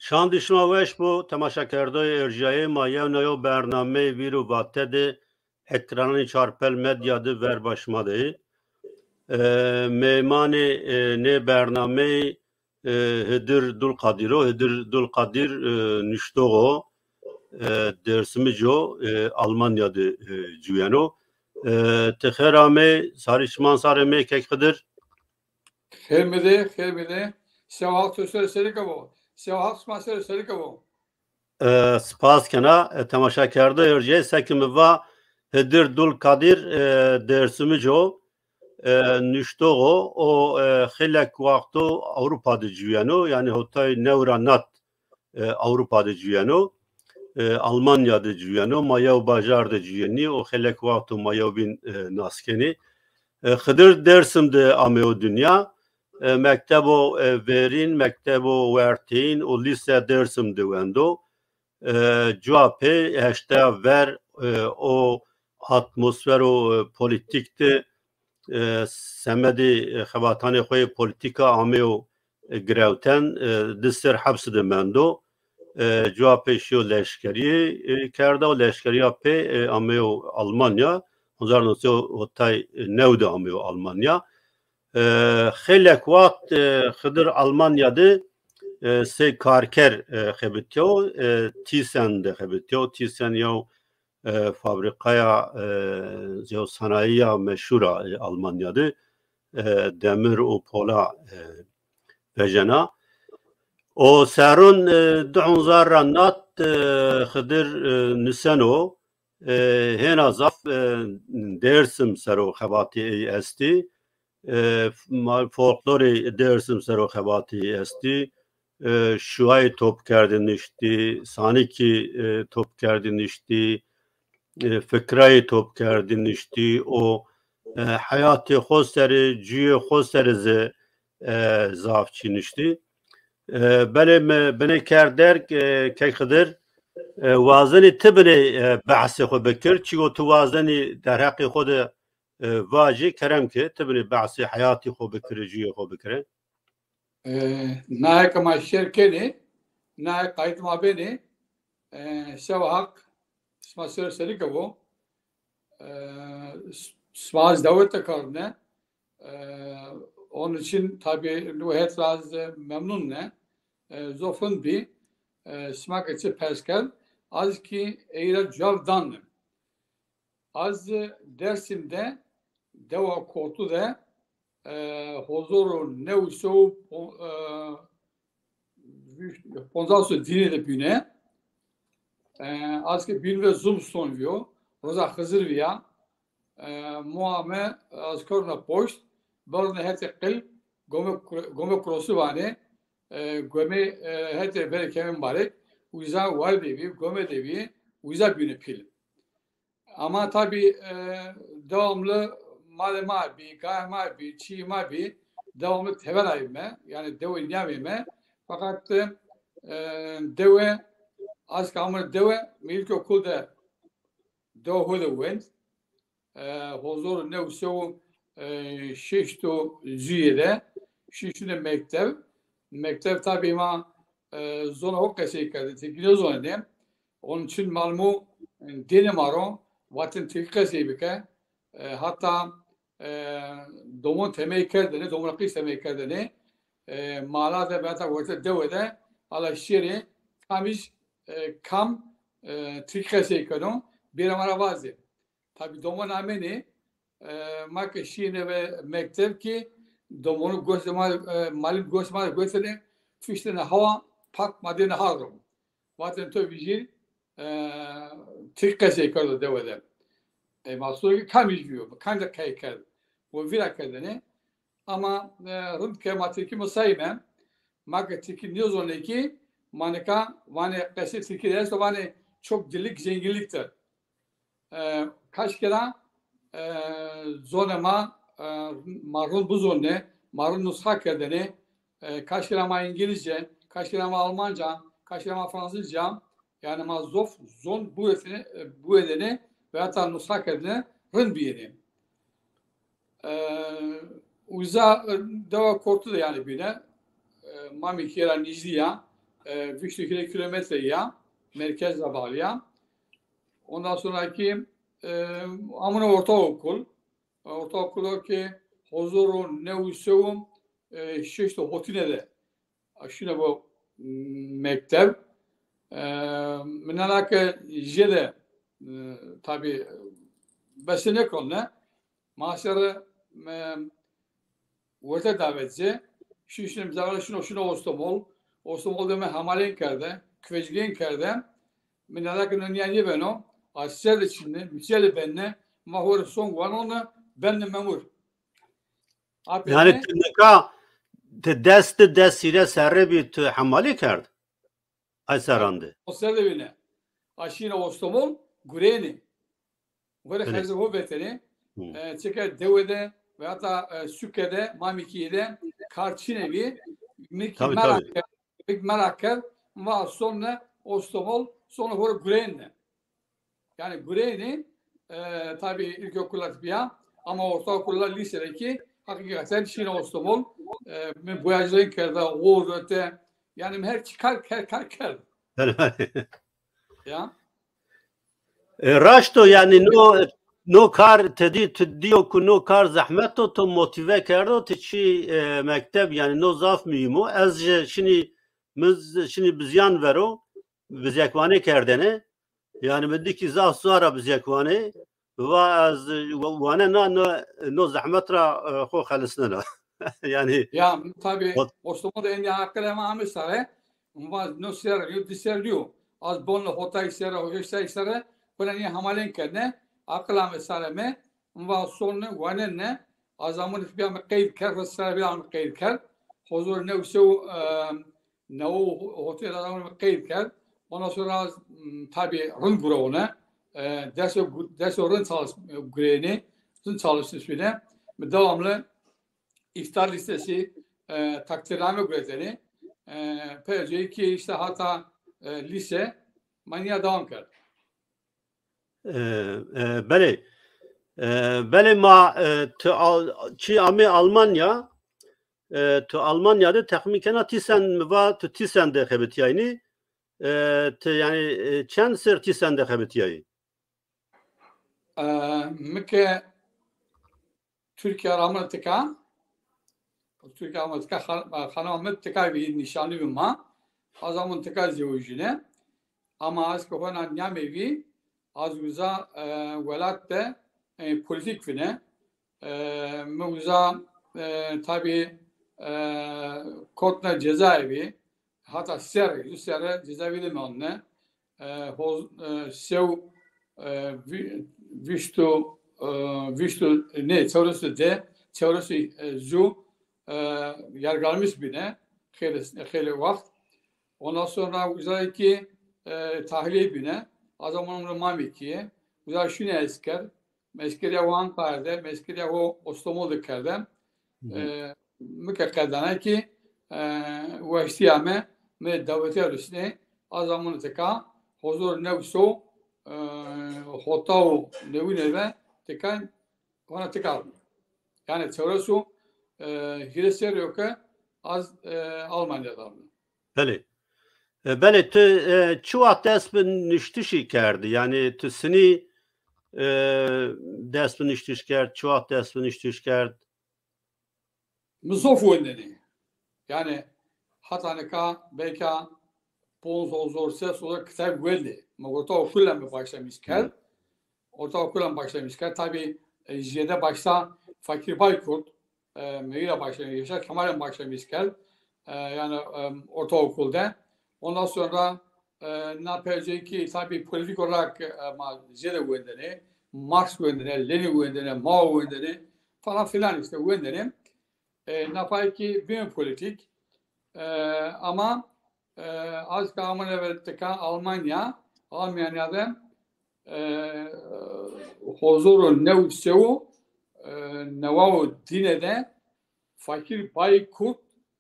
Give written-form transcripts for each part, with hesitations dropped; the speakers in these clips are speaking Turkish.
شاندشما وش بو تماشاکردای ارجاعی ما یو نیو برنامه ویرو واته ده اکرانی چارپل مدیا ده ور باشماده میمان نه برنامه هدر دول قادیرو هدر دول قادیر نشتوغو درسمی جو Almanya de جویانو تخیرامه ساریشمان سارمه که قدر خیلی سوال تو سری کبو سوال سماسر سری کبو سپاس کنا تماشا کرده ارجای سکم و هدر دول قادیر درسمی جو نشتوغو o خیلک وقتو Avrupa'da جویانو yani hotay nevranat Avrupa'da جویانو Almanya'da cüyeno, mayav bajarda cüyeni, o xelek vaktu mayav bin naskeni. Xıdır Dersim'de ameo dünya, mektebo verin, mektebo vertin, o lise Dersim'de vendo. Cuape, heşte ver, o atmosfer, o politikte, semedi xevatane xoy politika ameo grevten, disser hapside mendo. جواب شیو لشکری کرده و لشکری پی امیو آلمانیا 1900 تای نود امیو آلمانیا خیلی وقت خدر آلمانیا ده سه کارکر خبتیو تیسن ده خبتیو تیسن یو فابریکایا یو صنایع مشهور آلمانیا ده demir و پولا بجنا o serun du'un ranat xıdır niseno hena zaf dersim sero xebati esti folklori dersim sero xebati esti şuay top kerdinişti saniki top kerdinişti fikray top kerdinişti o hayatı xoseri cüye xoseri zaf çinişti بله بنی کردر که خدر وازنی تبنی بحث خود بکر چیو تو وازنی در حق خود واجی کرم که تبنی بحث حیاتی خود بکر جیو خود بکره نه کما شرکتی نه قایت ما بینی سوا حق اسما سری کبو smaz davet karne onun için tabii Nuhet Raz memnun ne zofun bir smak içi perskel az ki eğer cevdan az Dersim'de deva kortu da huzuru nevsu ponzasu dini de büne az ki bin ve zum sonluyor roza Hızır veya muame az korna post barne hete qil gome krosu vane gome hete bere kemin barek uza var devi gome devi uza büne pil ama tabi devamlı malema bir gayma bir çiğma bir devamlı tevel ayıme yani deve niyavime fakat deve az kalmır deve milk okulda deve huda went huzur ne usul şişto züyede şişto mektep tabi ma zona hokkası kadar tekilo zona dem onun için malmu denemaro vatin tekası bike hatta domun temel kerdene domun akış temel kerdene mala da bata orta devede ala şiri kamiş kam tekası kadar bir amara vazı tabi domun ameni mak şine ve mektep ki domonu gösterme malum gösterme fiştene hava pak madene harum vaten to vijil tekası kadar devede masum kamiş diyor kanca kayker bu vira kadene ama rund kematiki musayme marketiki newzoneki maneka vane kası fikirler vane çok dillik zenginliktir kaç kere zonema marun bu zonne marun nusha kadene kaç kere ama İngilizce kaç kere ama Almanca kaç kere ama Fransızca yani ma zof zon bu edene ve hatta nusha kadene rın bir yeri uza deva kortu da yani bine mami kira nijliya 100 kilometre ya merkezle bağlıya. Ondan sonraki amına ortaokul. Ortaokulu ki huzurun ne uysum işte hotinede. Şuna bu mektep. Menalake jede tabi besine konu. Maaşları vete davetçi. Şu işin bizarre şunu ostomol. Ostomol deme hamalen kerde. Küvecliğin kerde. Menalake nöniyani beno. Aşer içinde. Mücadele benimle. Mahur son var onu. Benimle memur. Yani tınıka dest destire serre bir hamali kerdi. Ay sarandı. O sebebine aşina ostomol gureni. Böyle hazır o beteri. Çünkü devede ve hatta Sükke'de, Mamiki'de Karçinevi Meraker var sonra ostomol sonra böyle gureni. Yani gureni tabi ilkokullar bir ama ortaokullar lisedeki hakikaten Şine ostomol boyacıların kerda o öte yani her çıkar ya Raşto yani no kar diyor ki no kar zahmet to motive kerdo çi mektep yani no zaf mühimo az şimdi bizyan vero bizekvane kerdene yani mediki zaf sonra bizekvane ve az wana no zahmet ra xo xalisna yani ya tabi ostomol en ya hakkı ama sare no ser diserliyor az bonla hotay sera hoşay sera Kulani hamalen kerne akla mesaleme ve sonra vanenne azamın bir mekayid kar ve bir mekayid kar huzur nevsu nev hotel azamın mekayid kar ondan sonra tabi rın grona derso rın greni rın çalışmasıyla devamlı iftar listesi takdirname üreteni peki ki işte hatta lise manya devam kar. بله بله ما چی امی آلمانیا تو آلمانیاده تخمیکنه تیسن و تو تیسن دخبت یعنی yani چند سر تیسن دخبت یعنی مکه Türkiye rahmetika Türkiye rahmetika hanımetikai bir nişanlı bir ma azamın tika zevcine ama az kafana nyamevi az güza velatte politik fine mevza tabi kotna cezaevi hatta ser cezaevi de mi onne sev viştu ne çevresi zu yargılanmış bine hele vakit ondan sonra güzel ki tahliye bine Azamanın Mamiki'ye, güzel şunu esker, meskeri o Ankara'da, meskeri o İstanbul'da kerden, mükekkerdana ki, ve istiyame, me daveti arasında, azamanı teka, huzur nevsu, hotav nevine teka, ona teka. Yani çevresi, hiresler yok ki, az Almanya'da. Beli. بله تو چه وقت دست به نشتشی کردی یعنی تو سنی دست به نشتش کرد چه وقت دست به نشتش کرد مصوف وندنی yani hataneka beka ponzo zor ses olarak kitap geldi. Ortaokuldan mı başlamışken? Ortaokuldan başlamışken tabi J'de başta Fakir Baykurt Meyla başlamış, Yaşar Kemal'den başlamışken yani ortaokulda ondan sonra ne yapacak ki tabi politik olarak Z'de güvendene, Marx güvendene, Lenin güvendene, Mao güvendene falan filan işte güvendene. Ne yapacak ki bir politik ama az kalman evvelteki Almanya'da huzuru nevsevu nevavu dinede Fakir Baykurt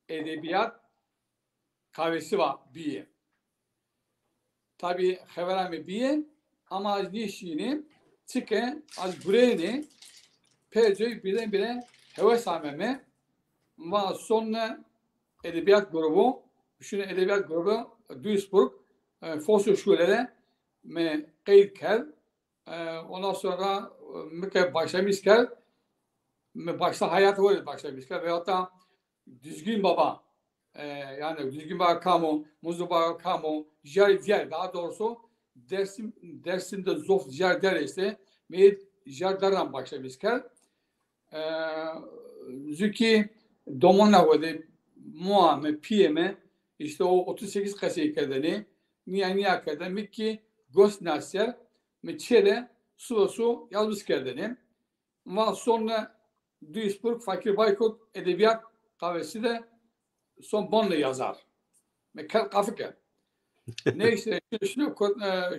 edebiyat kahvesi var bir. Tabi haberami bir ama az nişini çıkı az burayı peyce birdenbire heves ameme ve sonra edebiyat grubu şunu edebiyat grubu Duisburg Fosu şuleleri me kayıt kel ondan sonra me başlamış kel me başta hayatı var başlamış kel veyahut da düzgün baba yani düzgün baba kamu muzlu baba kamu jar daha doğrusu Dersim'de zof jar derse me jardaran başlamış kel züki domona vade mua me piyeme işte o 38 kasayı kadeni niye kadar mikki gost nasyer me çele su yazmış kadeni ve sonra Duisburg Fakir Baykut Edebiyat Kahvesi de son bonla yazar. Me kafike. Neyse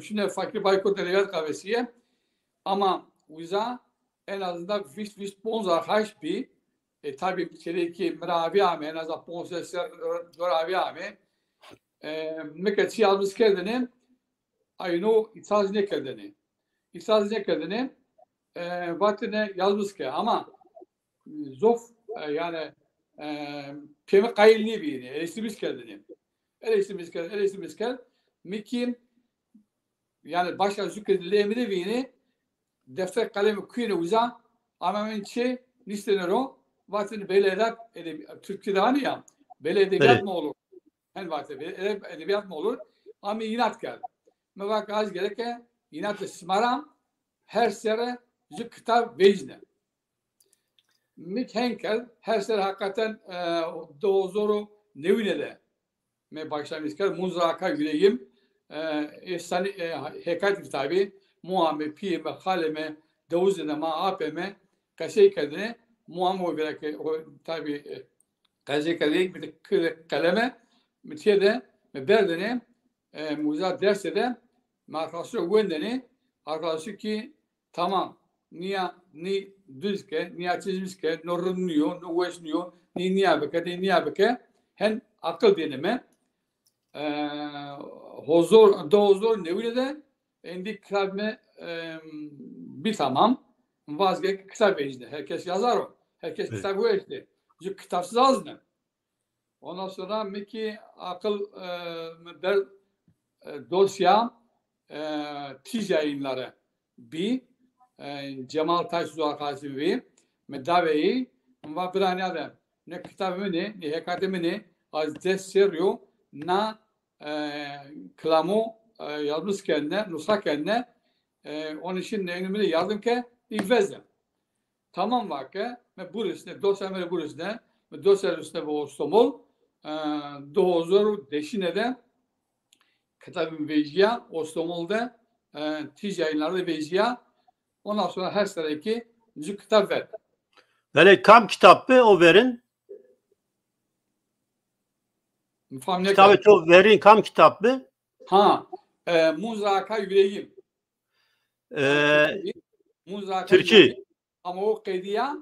şunu Fakir Baykut Edebiyat Kahvesi'ye ama uza en azından vis bonzar haşbi tabii ki meravi ame en azından ponsesler meravi ame mekatsi yazmış kendini ayno ithal ne kendini vatine yazmış ki ama zof yani pemi kayılni bir eleştirmiş kendini mikim yani başka zükredilen emri vini defter kalemi kuyunu uza ama ben nistenir o vatini belediye Türkçe'de hani ya belediye mı olur? Hem vatini edebiyat mı olur? Ama inat geldi. Mevak az gereke inat smaram her sene kitap vecne. Mik henkel her sene hakikaten doğzoru nevine de me başlamışken muzraka yüreğim hekayet kitabı muame piyeme haleme davuzine ma apeme kaşey kadine muammo vereke tabi kaşey kadine bir kaleme mitiyede berdene muza derse de arkadaşı gündeni arkadaşı ki tamam ni düzke niye çizmişke norunluyor no vesniyor niye beke hen akıl deneme huzur nevine de endi kitabime bir tamam vazgeç kitap vecde. Herkes yazar o. Herkes kitap vecde. Çünkü kitapsız azdı. Ondan sonra meki akıl der dosya tiz yayınları bir Cemal Taşsu Akasi bir medaveyi ve bir anne ne kitabımı ne hekayetimi ne az desteriyor na klamu yazmış kendine nusra kendine onun için ne yazdım ki İlvezde. Tamam vakı ve burasında dosya burasında ve dosya üstüne bu ostomol doğuzor deşine de kitabın veciya ostomolda tiz yayınlarda veciya ondan sonra her sıraki müzik kitap ver. Böyle kam kitabı o verin. Kitabı çok verin kam kitabı. Ha muzaka yüreğim. Türkiye. Ama o kediya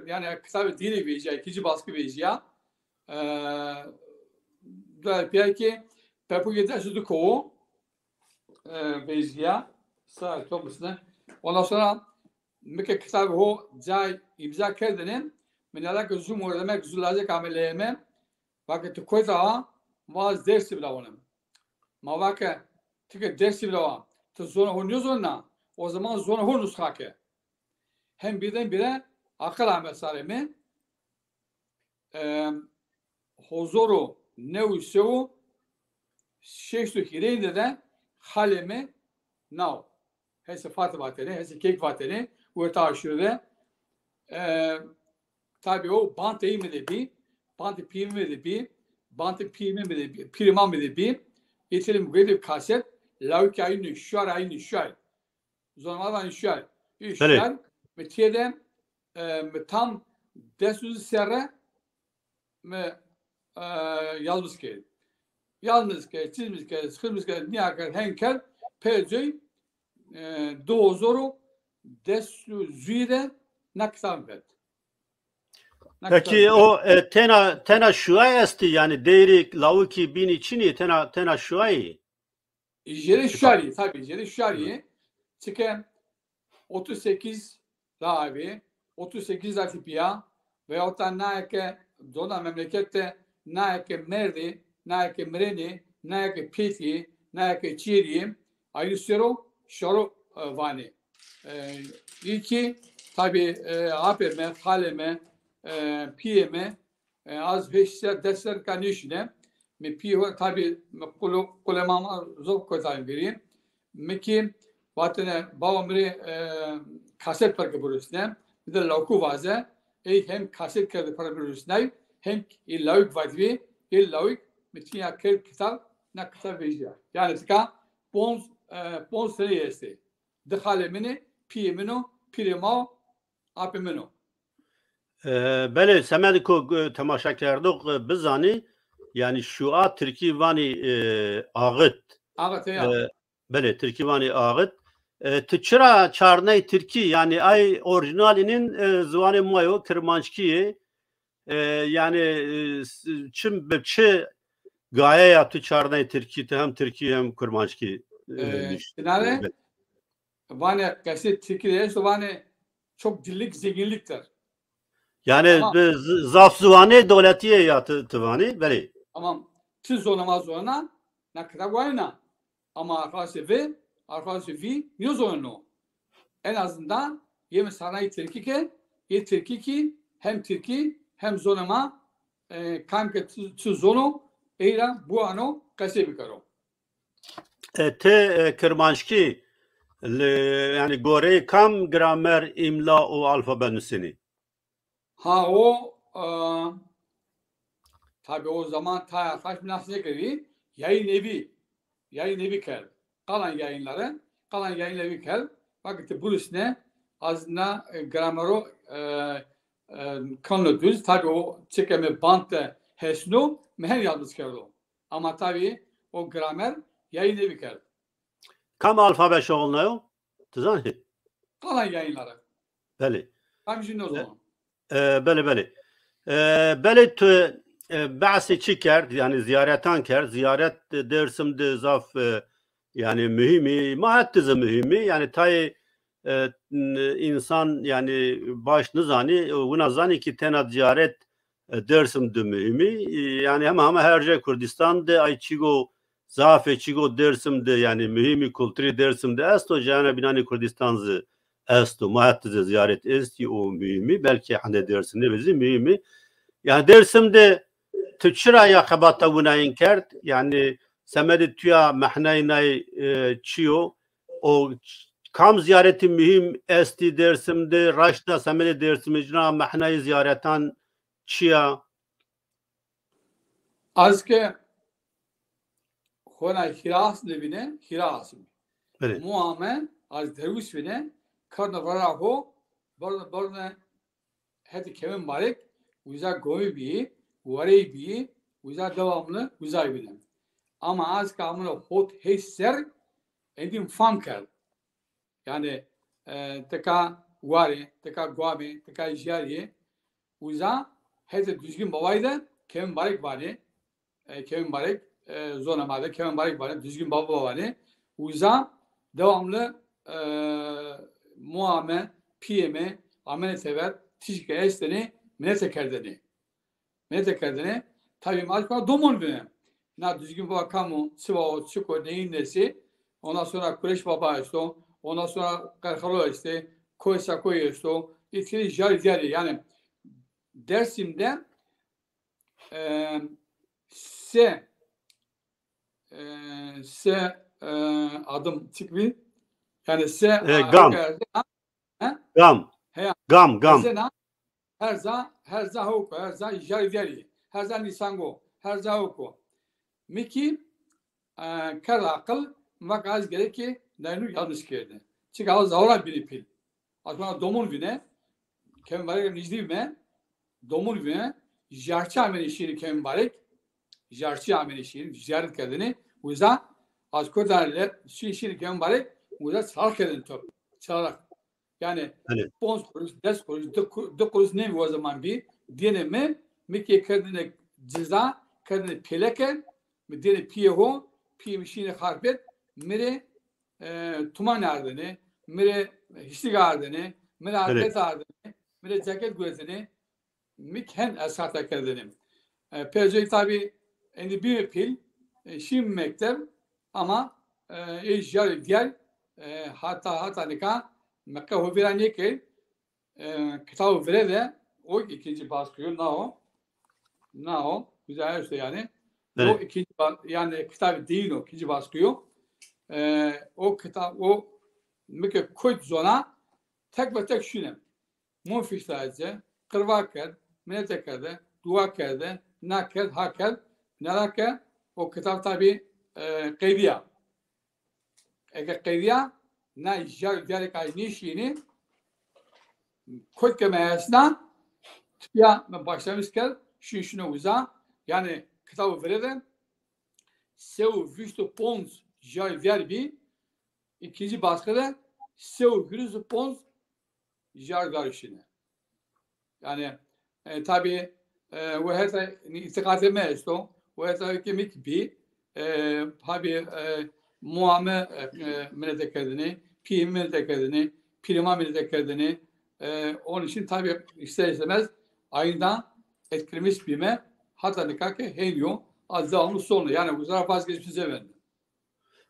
yani kitabı dili veciya ikinci baskı veciya belki pepu yetersiz kovu veciya sağ toplumuna ondan sonra meke kitabı o cay imza kerdinin menalak zoom orlamak zulacak ameleyeme vakit koyta vaz dersi bile onun ma vakit tık dersi bile var to zona oynuyor zona o zaman zona hor nuskake hem birdenbire akıl ahmet saremi huzoru nevsevu şeysu hireyde de haleme now hese fatı vateni hese kek vateni bu taşırda tabi o bant eğimi de bir bant pimi de bir bant pimi de bir primam de bir getirelim böyle kaset lavki aynı şuar zonlardan şuar metiyede tam desüzü serre me yalnız ki çizmiş ki sıkılmış ki niyakar henkel pezöy doğzoru desüzü de naksan vet. Peki o tena şuay esti yani değeri lavuki bin içini tena şuay. Jeri şuari tabii jeri şuari çıkan 38 ravi 38 atipiya veyahut da nake dona memlekette ne ki merdi, ne ki mreni, ne ki piti, ne ki çiri, aynı şoro vani. İlki tabi apeme, haleme, piyeme, az beşler dersler kanişine, mi piyo tabi kulemama zor koyayım biriyim. Meki vatene babamri kaset parkı burasına, bir de lauku vaze, hem kaset kırdı para burasına, hem lauk vadvi, lauk metiya kır kitap, ne kitap vejiya. Yani tıka pons seriyesi. Dehale mini, piye mino, pirema, ape mino. بله سمعت که تماشا کردو بزنی یعنی شوعه ترکی وانی آغت Ağat ya. بله ترکی وانی آغت تچرا چارنه ترکی yani ay orijinalinin zvanı mayo Kırmançkiye yani çim çi gaye yaptı çarnay Türkiye hem Türkiye hem Kırmançki Yani vani kaset Türkiye'de vani çok dillik zenginliktir. yani zaf zvanı devletiye yatı tıvani beli. Tamam. Siz olamaz ona ne kadar vayna. Ama arkadaşı vi niye zorunlu? En azından yeme sanayi Türkiye hem Türkiye hem zonama kanka zonu eğra bu ano kasebi karo. Te Kırmançki yani gore kam gramer imla o alfabe nüsini. Ha o tabi o zaman ta kaç binasına göre yayın evi kel. Kalan yayınları kel. Vakti burası ne? Azına gramero kanlı düz. Tabi o çekeme bantı hesnu meher yalnız kerdo. Ama tabi o gramer yayın evi kel. Kam alfabe şoğulnayo? Tızani? Kalan yayınları. Beli. Tam şimdi o zaman. Beli. Beli tu bahsi çıkar yani ziyaretan kar. Ziyaret dersimde zaf yani mühimi. Mahattızı mühimi. Yani tay insan yani baş nizani buna zani ki tenat ziyaret dersimde mühimi. Yani ama herce Kurdistan'da ay çigo zafe çigo dersimde yani mühimi kültürü dersimde esto cana binani Kurdistan'zı esto mahattızı ziyaret esti o mühimi. Belki hani dersinde bizi mühimi. Yani dersimde tüçra ya kabata buna inkert yani semedi tüya mahnayinay çiyo o kam ziyareti mühim esti dersimde raşta semedi dersimicna mahnayı ziyaretan çiya Azke Hona Hiras nevine Hiras. Evet. Muame az derviş vine karna varaho barna hadi kemen barek uza goy bi varey bi uza devamlı uzay bile. Ama az kamına hot hisser endim fanker. Yani teka vare, teka guabe, teka jari uza hadi düzgün babaydı kemen barek var. Kemen barek zonamada kemen barek var. Düzgün baba var. Uza devamlı muame, piyeme, amene sever, tişke esteni, minete kerdeni. Tabii marka domon bine. Na düzgün baba kamu, sıva o çıko neyin nesi. Ondan sonra kureş baba işte, ondan sonra karkalo işte, koysa koyu işte, itkili jari yani Dersim'de adım çıkmıyor. Yani gam. Her za hoko, her za jari, her za nisango, her za hoko. Miki kar akıl makaz gerek ki neynu yanlış geldi. Çünkü az zavra biri pil. Aslında domun vine kem barek nizdi me domun vine jarçı ameli şiiri kem barek jarçı ameli şiiri ziyaret kendini uza az kodarlar şiiri kem barek uza sağ kendini top çalarak yani 10 kuruş 10 kuruş 2 kuruş ne o zaman bir deneme miki kendine ceza kendine peleke mi dene piyeho piyemişini harbet mere tuman ardını mere hissi ardını mere arket ardını mere ceket gözünü mikhen esata kendini Perce tabi endi bir pil şimdi mektep ama ejder diğer hatta nika Mekke hovirani ki kitabı vere de o ikinci baskıyı ne o güzel işte yani o ikinci yani kitabı değil o ikinci baskıyı o kitap o Mekke koyt zona tek ve tek şunu mufişlerce kırvak ked minete kede dua kede naked haked nelake o kitap tabi kaydiye eğer kaydiye ne jar diğer kay nişini koyt kemeyesna ya başlamışken şunu uza yani kitabı vereden seu visto pons jar verbi ikinci baskıda seu visto pons jar garışını yani tabi ve hatta itikad etmez o ve hatta kemik bir tabi muame milletekerdini pim milletekerdini prima milletekerdini onun için tabi ister istemez ayında etkilemiş bime hatta nikake heniyor az devamlı sonra yani bu zaman vazgeçmişe verdi.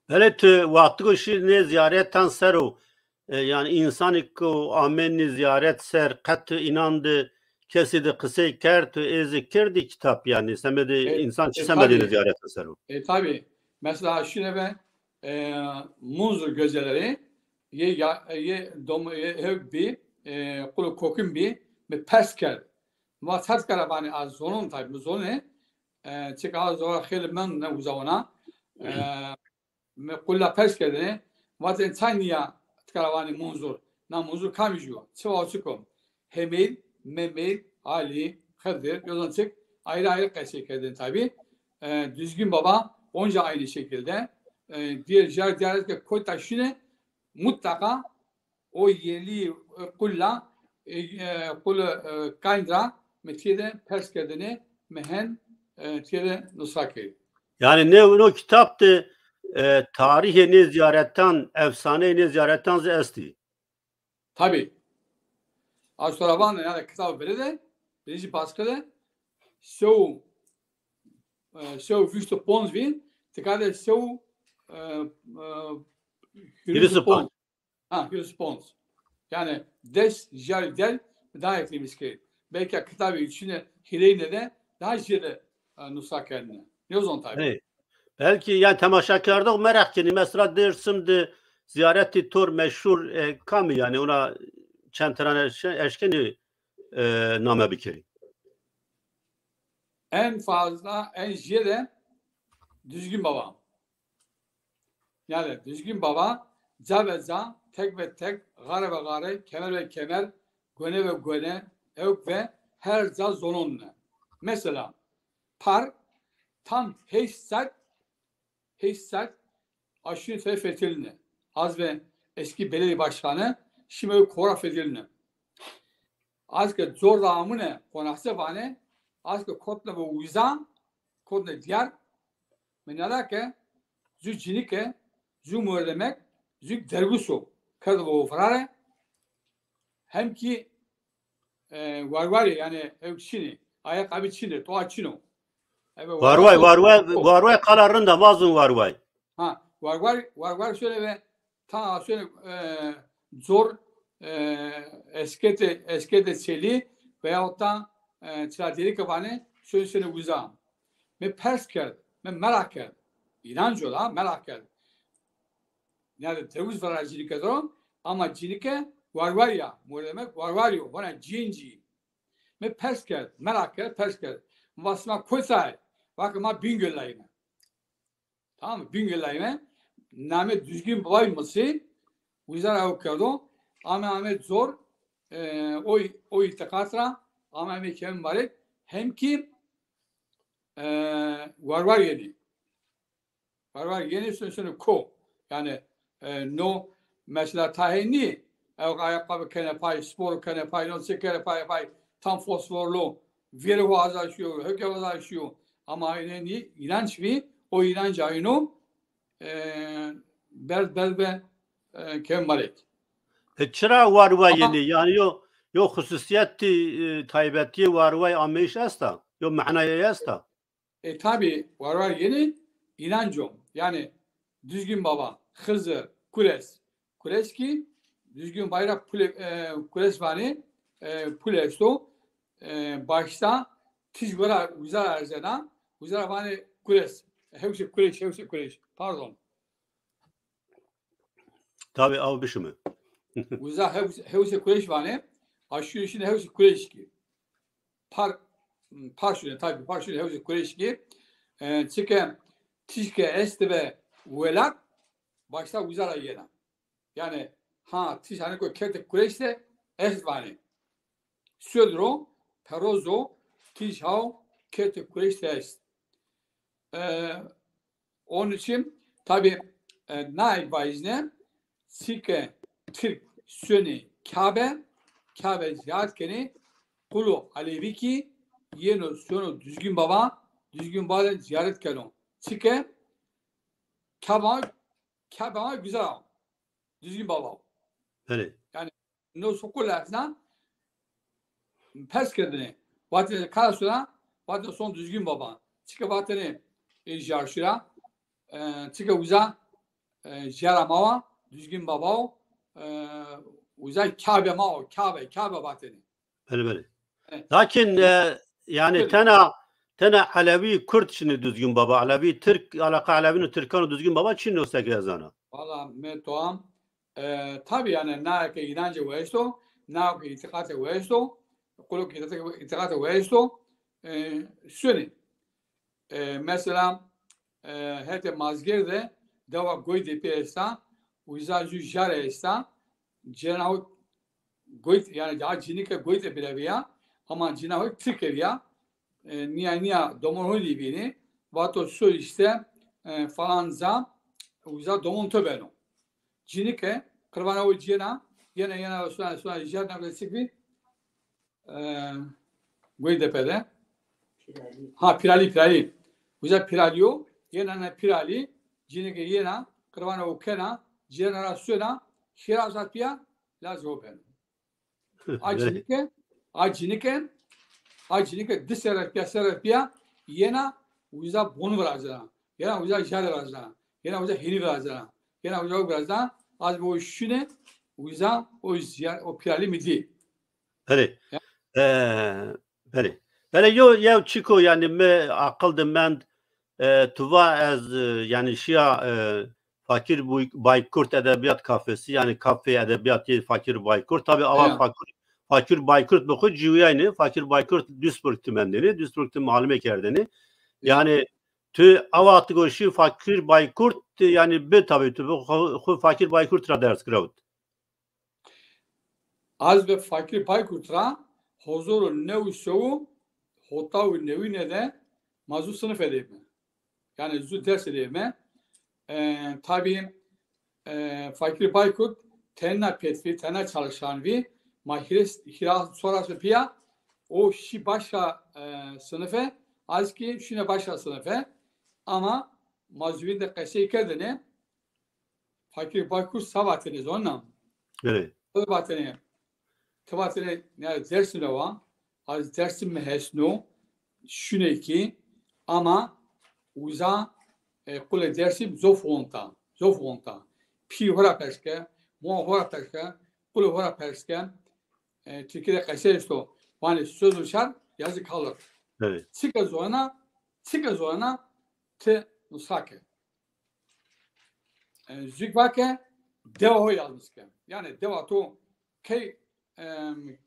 Evet vakti işi ne ziyaretten seru yani insanı ko amenni ziyaret ser kat inandı kesidi kısa kert ezikirdi kitap yani semedi insan çisemedi ziyaretten seru. Tabi mesela şuna ve munzur gözeleri ye bir kulu kokum bir ve pesker vasat karabani az zonun tabi zonu çıkar zora khilmen ne uzavana me kulla peskedene vaten tanya karavani munzur na munzur kamiju çoğu çıkom Hemil Memel Ali Kadir yoldan çık ayrı kaşıkladın tabi düzgün baba onca aynı şekilde diğer ziyaret koy taşını mutlaka o yerli kulla kayndra metiyede peskedene mehen tiyede nusaki. Yani ne o kitaptı tarihi ne ziyaretten efsane ne ziyaretten esti. Tabi. Az sonra bana yani kitabı veride birinci baskıda so visto pons vin tekrar so Hürüsü pons. Yani des jardel daha eklemiş ki belki kitabı içine hileyle de daha jere nusa kendine. Ne o zaman tabi. Evet. Belki yani temaşakarda merak ki mesela dersimde ziyareti tur meşhur kamı yani ona çentran eşkeni name bikeri. En fazla en jere düzgün baba. Yani düzgün baba za ve za tek ve tek gare ve gare kemer ve kemer göne ve göne evk ve her za zonunla. Mesela par tam heşsat aşırı fethedildi. Az ve eski belediye başkanı şimdi kora fethedildi. Az ki zor dağımını konakse bana az ki kotla ve uyuzan kotla diyar menala ke zü cinike zü muerdemek zü dergusu kadı ve frare hem ki var yani evkşini ayak abi çini toğa çino Varvay kararında vazın varvay. Ha var şöyle ve ta şöyle zor eskete çeli veyahut da çilateli kafanı şöyle uzağım. Ve pers kerdi. Ve merak kerdi. İnanç ola merak kerdi. Yani tevhid var cinike zor ama cinike var ya bu demek var yo bana cinci. Ve pers kerdi. Merak kerdi pers kerdi. Vasma koysay. Bak ama Bingöl'layım. Tamam mı? Bingöl'layım. Name düzgün bayması Wizar avukado ama Ahmet zor o itikatra ama Ahmet kim var hem ki var yeni. Var yeni sözünü ko. Yani no mesela tahini ayakkabı kenepay, spor kenepay, non se kenepay tam fosforlu veri vazlaşıyor, höke vazlaşıyor. Ama aynı inanç vi o inanç aynı belbe kemalek. Çıra varvay yeni yani yo hususiyeti taybeti varvay ameş asta. Yok manaya yasta. Tabi var yeni inancım. Yani düzgün baba, Hızır, Kules. Kules ki düzgün bayrak Kules vani Kulesto başta Tijgora güzel erzena güzel vani Kules. Hevsi Kules. Pardon. Tabi av bir mi? Güzel hevsi Kules vani aşırı işin hevsi Kules ki. Parşune tabi parşune hevsi Kules ki çıkan Tişke este ve velak başta güzel ayena. Yani tiş hani koy kete kureşte est vani. Södro perozo tiş hav kete kureşte est. Onun için tabi naib vaizne sike Türk söni Kabe ziyaret keni kulu alevi ki yeni söno düzgün baba ziyaret keno. Sike Kabe güzel av. Düzgün baba. Evet. Yani no sokularsan pers kendini. Vatene karşıla vatene son düzgün baba. Çıka vatene jarşıra çıka uza jaramava düzgün baba uza Kabe mao Kabe vatene. Evet. Lakin yani tena Alevi Kürt şimdi düzgün baba. Alevi Türk alaka Alevi'nin Türkan'ı düzgün baba Çin o yazana. Valla metuam tabi yani nake inancı vesto nake itikate vesto kuluk itikate vesto söyle mesela hete mazgerde deva goy depi esta uizaju jare esta cenahı goy yani daha cinike goy depi leviya ama cenahı tıkeriya niya domon libini vato su işte falanza uiza domon tobeno Cinike, Kırvana o cina, yine sonra jardan resikli, Guydepede. Pirali. Güzel piralio, yine pirali, Cinike yine, Kırvana o kena, jenerasyona, Şirazat piya, Lazio ben. Cinike, diserat piya, yine güzel bunu veracağına, yine güzel jale veracağına, yine güzel hini veracağına, yine güzel veracağına. Az bu işine uyza o pirali midi. Evet. Evet. Böyle yo çiko yani me akıldım ben tuva az yani şia fakir Baykurt edebiyat kafesi yani kafe edebiyatı fakir Baykurt tabi ama fakir Baykurt bu civiyayını fakir Baykurt Duisburg tümendeni Duisburg malime kerdeni yani tü avatı goşu fakir Baykurt yani be tabi bu fakir Baykurt ra ders kravut. Az ve fakir Baykurt'a huzuru nevi şovu hotavu nevi ne de mazu sınıf edeyim. Yani zü ders edeyim. Tabi fakir Baykurt tenna petvi tenna çalışan vi hiras sonrası piya o şi başa sınıfı az ki şine başa sınıfı ama mazuvin de kayseyi kendine fakir Baykurt sabateniz onunla. Evet. Tıvatene yani dersine var. Az dersin mehesno şune ki ama uza kule dersim zof onta. Pi hora perske, mo hora perske, kule hora perske. Türkiye'de kaçesto. Yani söz uçar yazı kalır. Evet. Çıka zoruna te nusake. Zükvake deva ho yazmışken. Yani deva to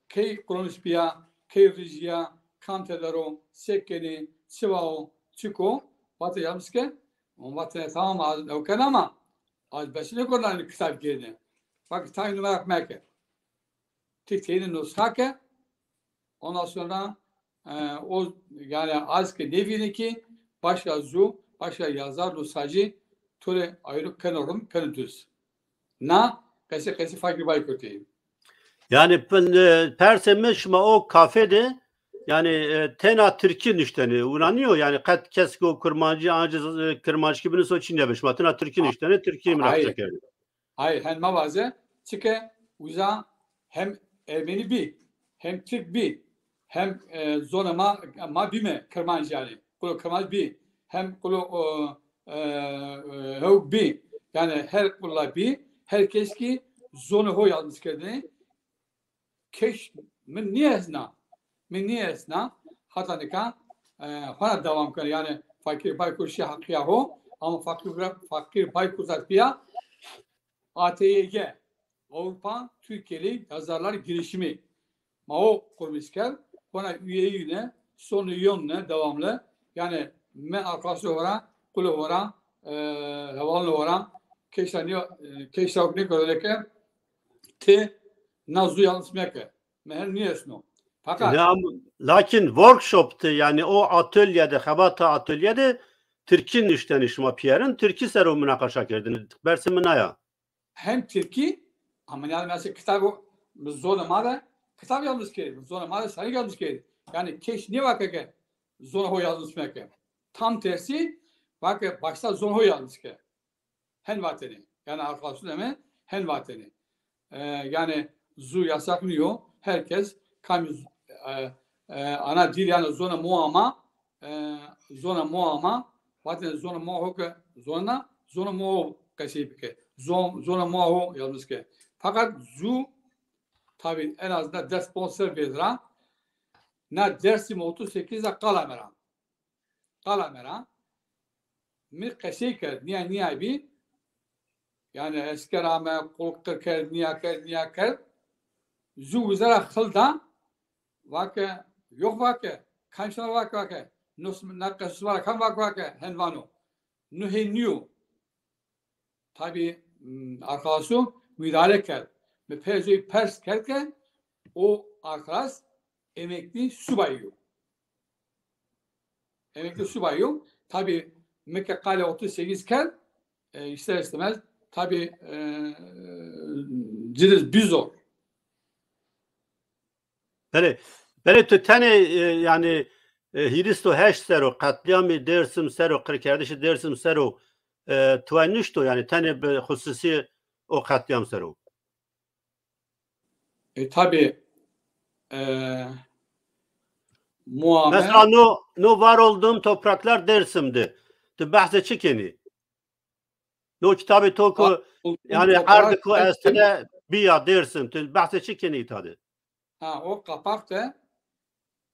key konuşmaya, key rijiya, kantedaro, sekeni, çivao, çiko, batı yapmışken, on batı tamam az okuyan ama az besine konulan kitap geldi. Bak tayin olarak merke. Tikteyin nushake, ondan sonra o yani az ki nevini ki başka yazar nusacı tore ayrı kenorum kenüdüz. Kesi fakir Baykurt'uyum. Yani Perşembe o kafede yani tena Türk'ün işteni uğranıyor yani kat keski o kırmancı gibi so Çin'de beşma tena Türk'ün işteni Türkiye münafık yani. Hayır hem mavaze çıke uza hem Ermeni bir hem Türk bir hem zona ma bime Kermanjı yani. Kulu Kermanjı bir. Hem kulu hevk bir. Yani her kula bir. Herkes ki zona ho yazmış kendini. Keş min niye esna? Min niye esna? Hatta nika fana devam kan yani fakir baykur şey hakkıya ho ama fakir baykur zatbiya ATYG Avrupa Türkiye'li Yazarlar Girişimi Mao kurmuşken bana üyeyle sonu yönle devamlı yani men arkadaşı olarak kulu olarak havalı olarak keşanıyor ne kadar te nazu yansımak meher niye esno fakat lakin workshop'ta yani o atölyede Xebata atölyede Türk'ün işten işma piyerin Türk'ü seru münakaşa kerdiniz bersin minaya hem Türkiye ama yani mesela kitabı zona mara kitap yazmış ki zona mara sayı yazmış ki yani keş ne vakı ki zona ho yazmış ki tam tersi vakı başta zona ho yazmış ki hen vateni yani arkadaşlar deme hen vateni yani zu yasaklıyor herkes kamu ana dil yani zona muama vateni zona muho zona muho kaşıyıp ki zona muho yazmış ki fakat zu tabi en azından ders sponsor verir na dersim 38'de kalamera mi kaşıyken niye bir yani eski rağme kuluktur ker niye ker zu vizara kılda vakı yok vakı kamşalar vakı nakası var kam vakı henvano nuhenniyor tabi arkadaşı müdahale ker ve pezoyu pers kerken o arkadaş emekli subayı tabi Mekke Kale 38 ker ister istemez tabi ciliz bizor Böyle tane yani hiristo heş sero katliamı dersim sero kırkerdişi dersim sero tuanışto yani tane bir hususi o katliam sero tabi muamele mesela no var olduğum topraklar Dersim'di. Tu bahse çıkeni. No kitabı toku yani ardıku estede biya Dersim. Tu bahse çıkeni tadı. O kapakta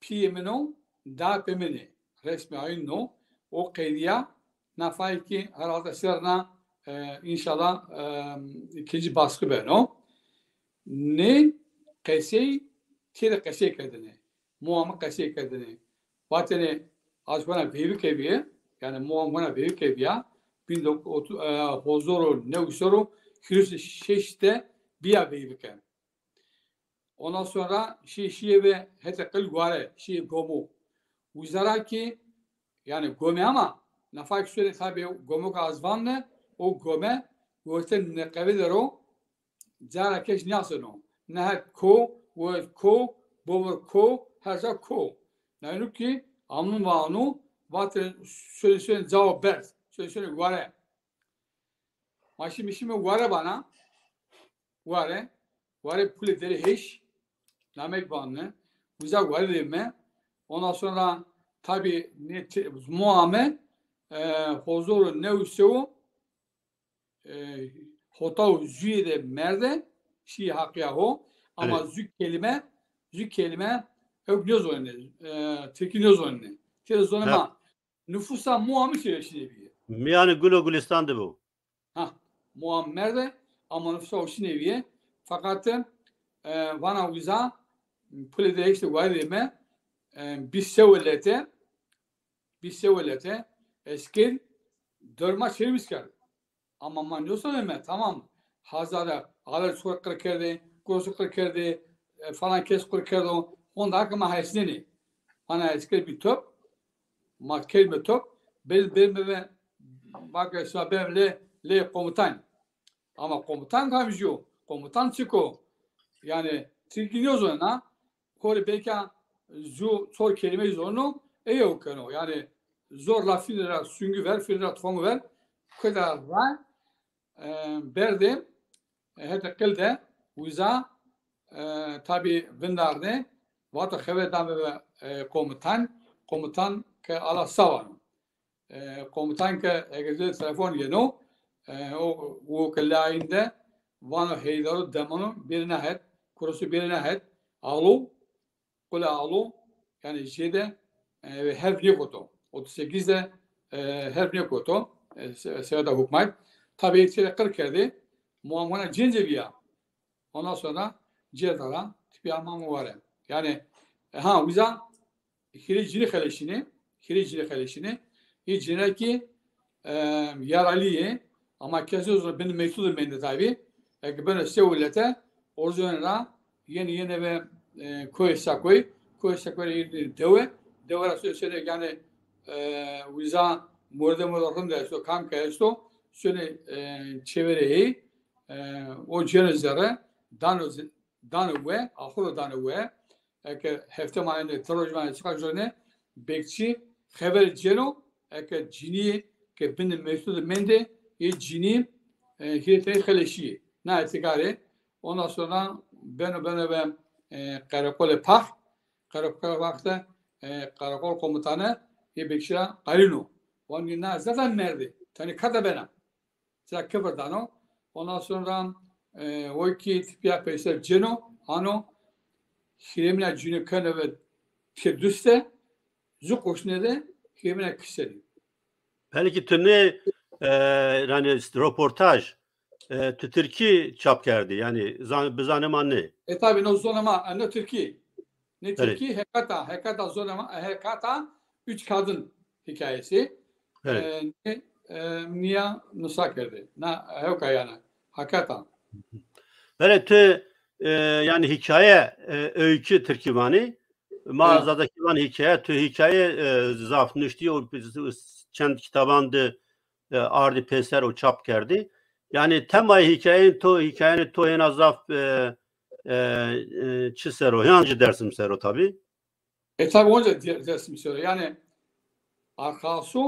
PM'nin da PM'ni resmi ayınno o kaydiya nafay ki herhalde sırna inşallah ikinci baskı ben o ne kaysi tire kaysi kadını muamma kaysi kadını vatene az bana büyük eviye yani muamma büyük eviye 1930 huzuru ne usoru Hristo şeşte biya büyük ev ondan sonra şiye ve hetekil guare şiye gomu uzara ki yani gome ama nafak süre tabi gomu azvanne o gome goten ne kavedero zara keş nasano ne ko ve ko bover ko herza ko yani ki anun vanu vat sözün cevap ver sözün guare maşi guare bana guare pule deri heş namek banne güzel guare deme ondan sonra tabi muame huzuru ne usevu hotav züyede merde şi hakyahu ama zük kelime ögnöz oyunu tekinoz oyunu tez onama nüfusa muame şeyleşiyor yani Gülistan'dı bu muam merde ama nüfusa o şineviye fakat bana güzel pule de işte guareme bir sevlete eski dörma çevirmiş geldi. Ama man diyorsan öyle tamam. Hazara alır sokaklar kerdi, kurusuklar kerdi, falan kes kur kerdi. Onda akıma haysini. Bana eski bir top, kelime top, belme bak sabemle le komutan. Ama komutan kamcıyor. Komutan çıkıyor. Yani tilginiyoruz ona. Kore belki zor kelime zorunu yok yani zor lafıyla süngü ver, fiilra tufangu ver. Kadar var. Berdim hete kıldı. Uza tabi vindarne Vata xevedan ve komutan ke ala savan. Komutan ke eğer telefon yeno o kellayinde vana heydaru demonu birine het kurusu birine het alu kula alu yani şeyde her bir koto 38'de her bir koto sevda hukmayt tabi içeri 40 erdi muamana cincebiya ondan sonra cedara tipi amamı var yani ha biza hiricili kaleşini hicine ki yaraliye ama kesiyoruz benim mektubum bende tabi ben sevlete orijinalde yeni ve koysakoy deve söyle yani biza mordemorun da işte kanka işte şöyle çevireyi o cenazere danı ve ahuru danı ve که هفته ماینده تروجمان چیکار جونه bekçi haber ceno که جینی که بند مسعود منده یه جینی هیته خلشی نه اتکاره ondan sonra ben karakol vakti karakol komutanı bir bekçi Karino onun günler zaten nerede tani kada bana sıra kıvırdano ondan sonra o iki tipiya peyser ceno ano Hiremine cünü kanı ve pirdüste zuk hoşuna da hiremine kıseri. Belki tüne yani röportaj Türkiye çap geldi yani bizanem ne? Tabi no zonama ne Türkiye. Ne Türkiye hekata zonama hekata 3 kadın hikayesi. Evet. Niye nusa geldi. Na heka yani hakata. Evet yani hikaye öykü Türkivani mağazadaki van hikaye zafnıştı o çend kitabandı ardi peser o çap geldi. Yani temay hikayenin to en azaf çisero yancı dersim sero tabi. Tabi onca dersim sero yani arkası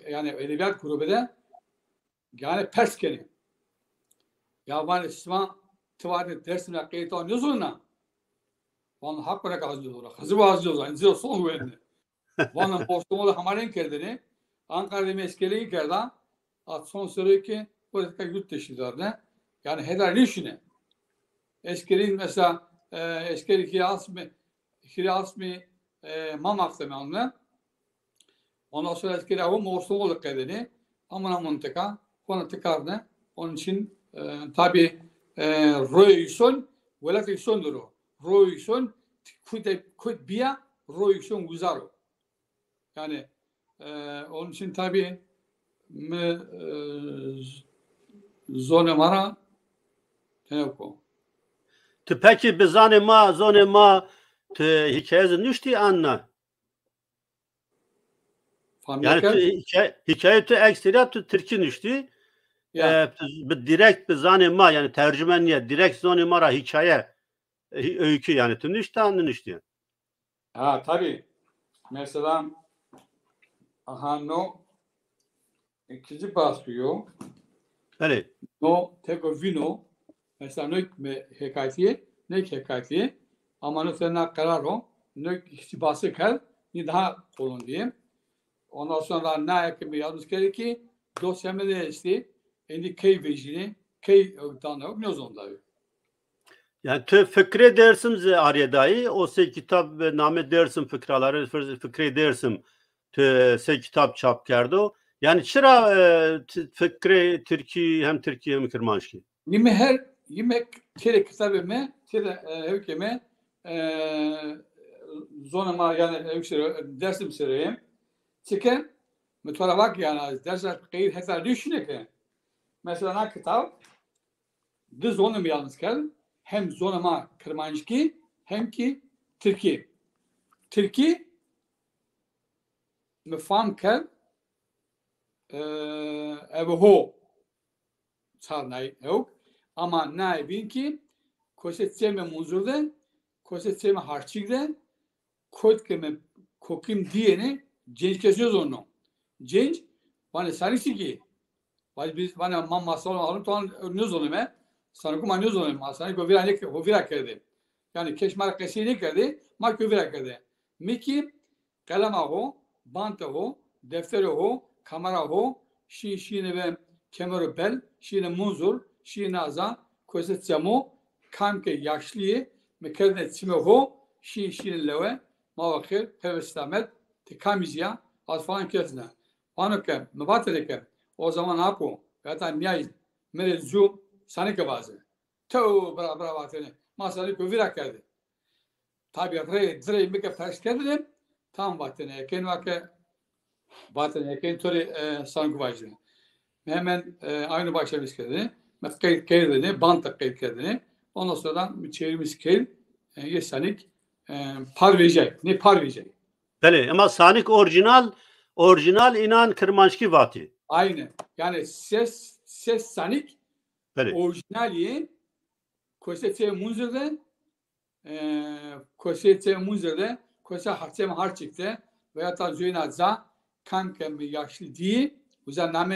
yani edebiyat grubunda yani perskeni यावान इसमा तवाद दर्शना केतो न्यूज़ना वन हक पर का हजुर खजवाज जो इंजो सोल wen वन पोस्टमोल हमारे करदे ने Ankara meskeleyi kerda at son sıraki politika yurt dışılarına yani heder işine eskerin mesela eskeri kiras mı mamakta mı ondan sonra eskeri o morsumol kedeni amana montika konu tıkarne onun için tabi royson velak sonduro royson kut biya royson guzaro yani onun için tabi zonemara teneko peki bizanema zonema hikayesi nüşti anna yani hikaye ekstra Türkçe nüşti direkt bizanema yani tercümanıya direkt zonemara hikaye öykü yani nüşti anna nüşti ha tabi mesela no ikinci basıyor. Evet. No teko vino mesela ne hikayeti ama ne sana kararo ne ikinci bası kal ni daha kolon diye. Ondan sonra ne yapayım yazmış ki dosyamı da işte indi key vecini key tanı ne zonda. Yani fikre dersim ariyadayı o kitap ve name dersim fikraları fikre dersim se kitap çap kerdo. Yani çıra fikre Türkiye hem Kırmanşki. Yemek kere kitabıme kere hüküme zonama yani dersim sırayım. Çünkü mesela bak yani dersler kayır hesap düşüne ki mesela kitap düz zonum yalnız kal hem zonama Kırmanşki hem ki Türkiye mefan kal evo çarnay yok ama ne bin ki koşetseme muzurdan koşetseme harçıkdan kodkeme kokim diyene genç kesiyoruz onu genç bana sanısı ki biz bana mamma salon alın tuan nüz onu me sanıkum nüz onu me sanık o virane o vira kerdi Yani keşmar kesini kedi, ma küvre kedi. Miki kalama ho, banta ho, defteri ho, kamera ho, şine ve kemeru bel, şine muzur, şine aza, koset camo, kamke yaşlıyı, mekernet çime ho, şine leve, mavakir, hevestamet, tekamizya, az falan kesne. Anıke, mebatereke, o zaman hapo, yata miyay, merezu, sanike bazı. تو برا واتنه ما سالی کویرا کرده tabi direkt bir pers kedim tam vاتنه ken vake vاتنه ken tori sanki başladı hemen aynı başlamış kendini met kendini bant kendini ondan sonra çevirmiş kel yesanik parvecek ne parvecek Bele ama sanik orijinal inan kırmançki vati. Aynı yani ses sanik Bele. orijinali Kosete Munzer'de Kosa Hatem Harçik'te veya da Züynaz'a kankem bir yaşlı değil. O yüzden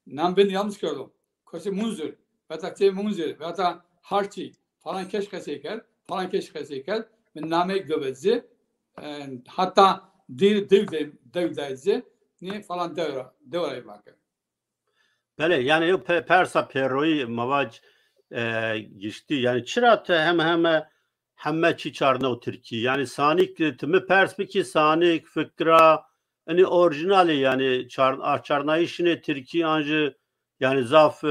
nam beni yanlış gördüm. Kosa Munzer veya da Hatem Munzer veya da Harçik falan keşke seker ben name göbezi hatta devdezi ne falan devreye bakar. Bele yani persa perroyi mavac geçti yani çırat hem çi çarna o Türkiye yani sanik timi pers peki sanik fıkra hani orijinali yani çarnayı işine Türkiye ancı yani zaf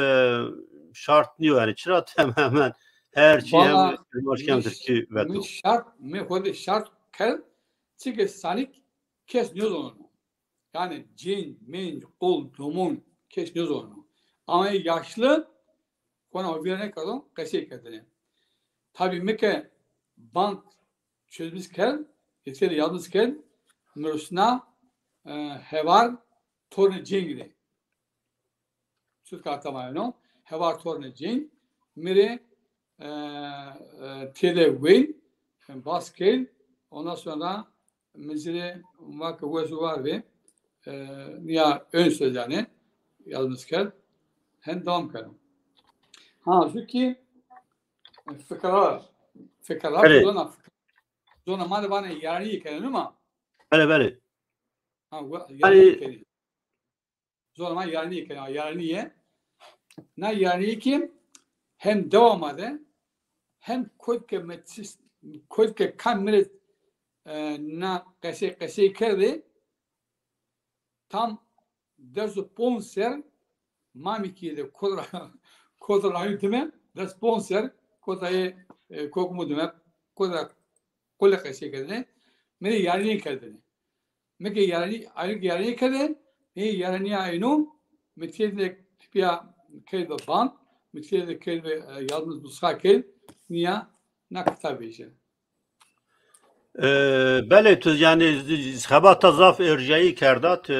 şart niyor yani çırat hemen her şey hem başkan Türkiye veto. Şart kel çünkü sanik kesmiyor onu. Yani cin, min, kol, domun kesmiyor onu. Ama yaşlı konu bir ne kadar kese kendine. Tabii meke bank çözmüşken, yeterli yazmışken, mürüsna hevar torne cengri. Süt kartamayonu hevar torne ceng. Mire televeyn baskel. Ondan sonra mezire vakı var ve ya ön söz yani yazmışken hem devam kalın. Ha şu ki fıkralar zona madde bana yarani kelim ama Bele ha yarani kelim zona madde yarani kelim yaraniye ne yarani kim hem devam ede hem kodke kamere na kese kerdi tam dersu ponser mami ki de kodra yutme da sponsor kodayı kokumu demek kodra kolle kese kerdi meni yarani kerdi meke yarani aylık yarani kerdi yarani ayno metle pia kelbe ban metle kelbe yalnız nuska kel niye nakta beje bele tu yani xebata zaf erjayı kerdat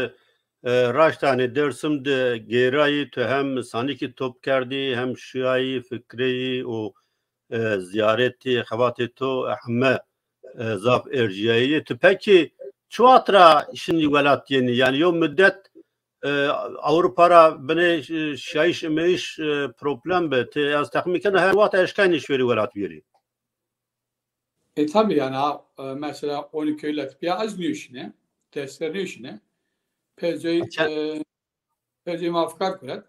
raştani dersim de gerayı tu hem saniki top kerdi hem şiayı fikreyi o ziyareti xebati tu ahme zaf erjayı tu peki çuatra şimdi velat yeni yani yo müddet Avrupa'ra beni şayiş emeyiş problem be te az takmikene her vat eşkan işveri velat veri. Tabii yani mesela 12 Eylül bir az nüşne, testler nüşne, pezey mafkar kurat,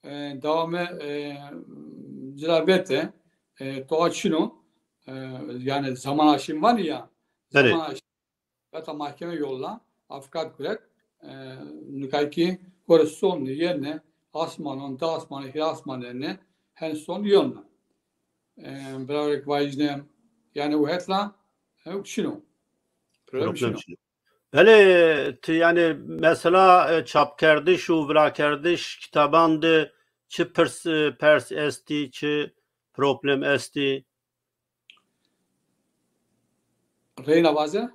devamı zirabete, doğaçino, yani zaman aşım var ya, zaman aşım, hatta mahkeme yolla, afkar kurat, nükayki, orası son yerine, asmanın, da asmanı, asmanı yerine, hen son yönle. Beraber vajne, yani o hetla şunu. Problem şunu. Hele yani mesela çap kardeş u vra kardeş kitabandı çi pers esti çi problem esti. Reyna bazı?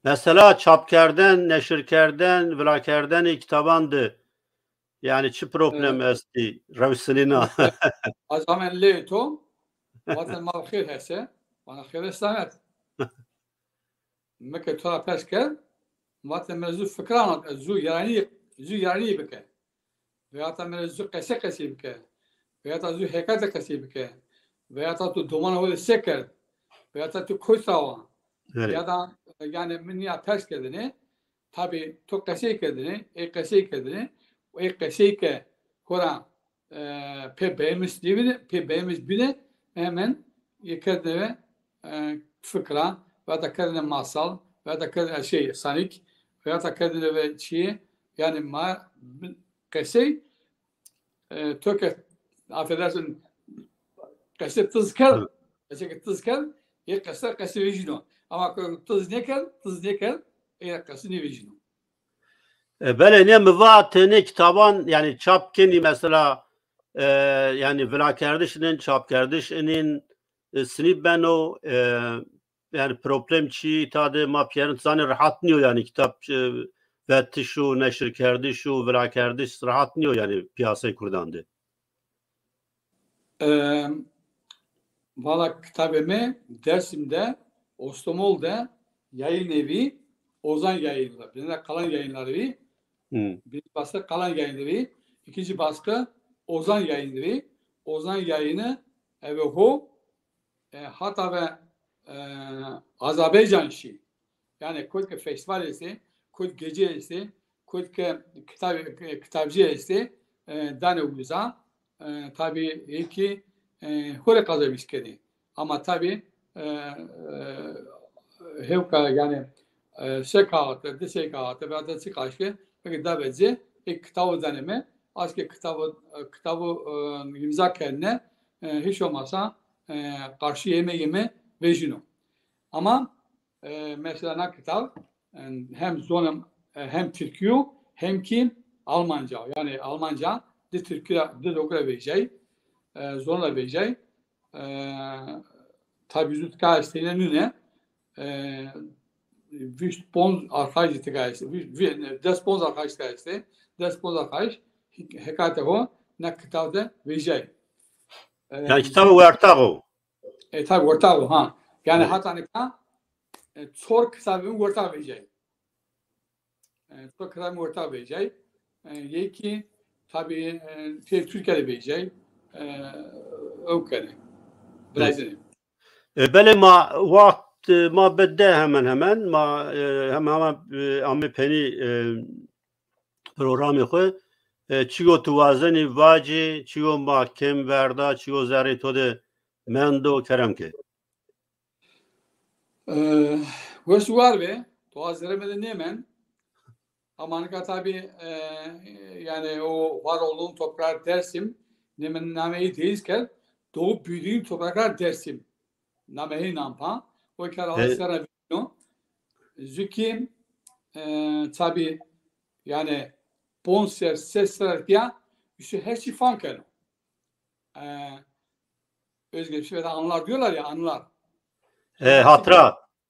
Mesela çap karden, neşir karden, vra karden kitabandı. Yani çi problem esti. Ravsilina. Azamen leto vatan mal khir hese. Bana khir islamet. Mekke tora pesker vatan mevzu fikranat zu yani bike. Veya ta mevzu kese bike. Veya ta zu hekate kese bike. Veya ta tu duman hol seker. veya da tu koysawa Evet. ya da yani min ya ters kedini tabi tu qesey kedini qesey kedini qesey ke kora pebemiz değil pebemiz bile hemen yekadeve fıkra veya da kadine masal veya da kadine şey sanik veya da kadine ve şey yani ma qesey töke affedersin qesey tızkar qesey tızkar ye qesey vijino ama tız nekel qesey ne vijino Böyle ne müvaatini kitaban yani çap kendi mesela yani vela kardeşinin çap kardeşinin sinip ben o yani problem çi tadı mapyerin zani rahat niyor yani kitap ve tişu neşir kardeş şu vela kardeş rahat niyor yani piyasayı kurdandı. Valla kitabımı Dersim'de Ostomol'da yayın evi Ozan yayınları. Birinde kalan yayınları bir baskı kalan yayınları ikinci baskı Ozan yayınları Ozan yayını eveho hatta ve Azerbaycan işi yani kod festival ise kod gece ise kod kitapçı ise dane uza tabii ki hore kazanmış kedi ama tabii hevka yani şekatı, desekatı ve adı çıkaşı peki daveci kitabı deneme aşkı kitabı imza kendine hiç olmazsa karşı yeme vejino ama mesela ne kitap hem zonum hem Türkçe hem ki Almanca yani Almanca de Türkçe de okula vereceği zorla vereceği tabii zütka istenen ne Vüstbons arkadaşlık despons arkadaşlık despons arkadaş hekate o ne kitabda vereceği yani kitabı ortak o. Tabii ortak o ha yani hatta ne çor kitabını ortak vereceği çor kitabını ortak vereceği yeki tabii Türkiye'de vereceği öyle Brezilya. Böyle vakt ma bedde hemen ma hemen ama peni programı koy çigo tuvazeni vaci çigo ma kem verda çigo zari tode mendo keremke. Burası var ve tuvazlarımda ne hemen Amerika tabii yani o var olduğum toprak Dersim nemen nameyi değilken doğup büyüdüğüm topraklar Dersim nameyi nampa o karalı sera vino zükim tabii yani bonser sesler ya işte her şey fanken özgür bir şeyden anılar diyorlar ya anılar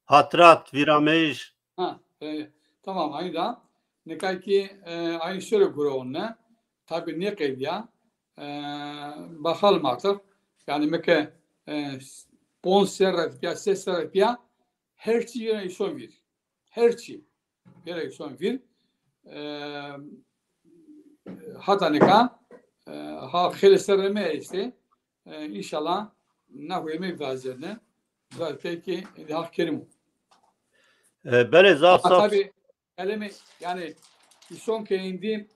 hatrat virameyiş tamam aynı da ne kadar ki aynı şöyle grubuna tabii ne kadar ya bakalım artık yani meke bonser ya sesler ya her şey yine son bir her şey yine son bir hatta ne kadar ha xeleslerime işte inşallah ne koymayı vaziyetine zaten ki hak kerim böyle zaf tabii elimi yani son kendi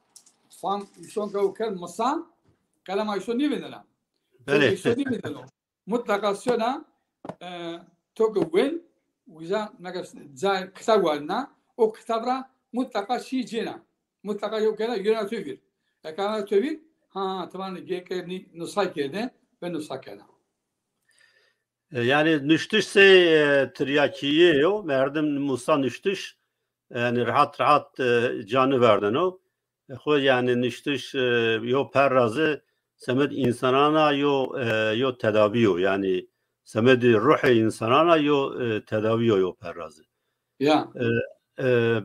fan son kavukar masan kalama son değil mi lan? Böyle. Son değil mi lan? Mutlaka sonra tokuen uza naga kitap varna o kitapra mutlaka şey cena mutlaka yok kadar yönetiyor. Ekana tövür ha tamam gekeni nusakede ve nusakeda. Yani nüştüşse tiryakiye yo merdim Musa nüştüş yani rahat canı verdin o. Xo yani nüştüş yo perrazı semed insanana yo tedaviyo yani semed ruhi insanana yo tedaviyo yo perrazı. Ya.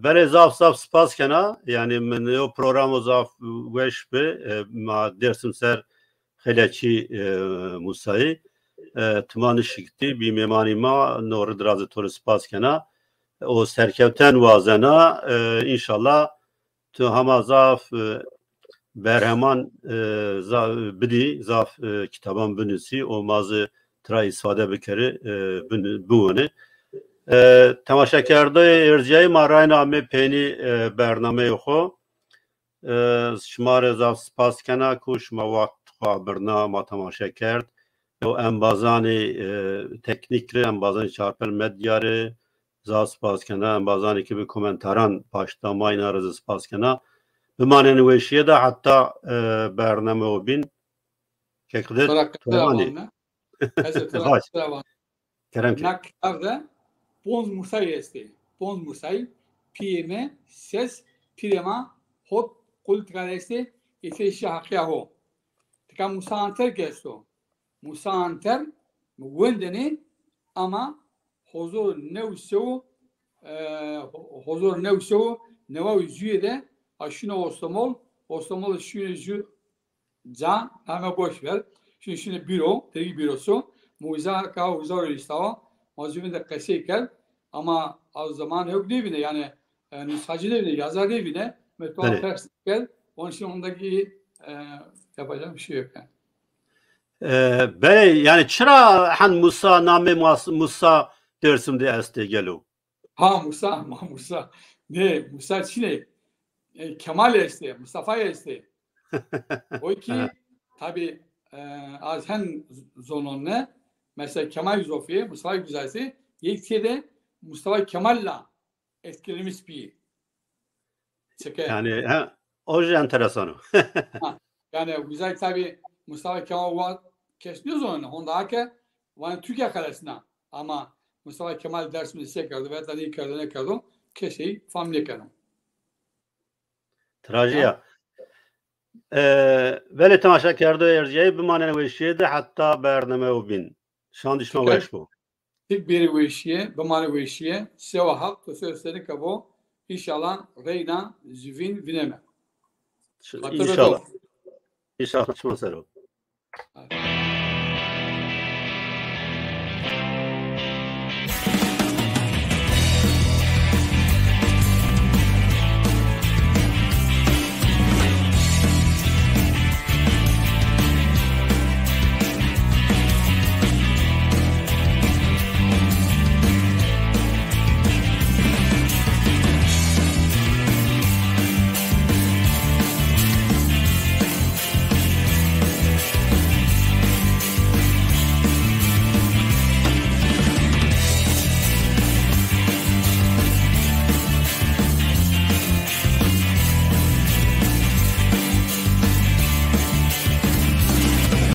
Bele zaf spas kena yani men yo programı zaf weş be ma dersim ser xeleçi Musa'yı tumanı şikti bir memani ma nor drazı toru spas kena o serkevten vazena inşallah tu hama zaf berheman bidi zaf kitaban bünüsi o mazı ترا استفاده بکری بونه تماشا کرده ارجای ما رای نامه پینی برنامه خو شما رضا سپاس کنه که شما وقت برنامه تماشا کرد و انبازان تکنیک ره انبازان چارپل مدیا ره زا سپاس کنه انبازانی که به کومنتاران پاشتا ما اینا رضا سپاس کنه بمانه نوشیه ده حتی برنامه و بین که قدر توانی باش کرم که Nakavda Bonz Musay este. Bonz Musay PM ses pirema hot kultikal este ise şahkiya ho. Tika Musa Anter gesto. Musa Anter mwendeni ama huzur nevsu neva yüzüye aşına ostomol şunu can ama boş ver. Şimdi büro, teki bürosu muiza ka uzar istava mazlumun da kaseyken ama az zaman yok değil mi yani nüshacı değil mi yazar değil mi metban ters gel onun için ondaki yapacağım bir şey yok yani. Bey yani çıra han Musa name Musa dersim de este gelo. Ha Musa ne Musa Çin'e Kemal este Mustafa este. O ki tabi az hem zononne mesela Kemal Zofiye Mustafa Güzelsi yektiğde Mustafa Kemal'la etkilemiş bir çeke. Yani o enteresan. Yani güzel tabi Mustafa Kemal var kesmiyoruz onu. Onda hake var Türkiye kalesine ama Mustafa Kemal dersimizi sekerdi ve da ne kardı keşi familya kanım. Trajiya. ولی تماشا کرده ارجایی بمانه نوشیده حتی برنامه و بین شاندشما وش بو tek bir vişiye bamane vişiye seva hak sözleri kabo inşallah reyna zivin vineme İnşallah şuna sero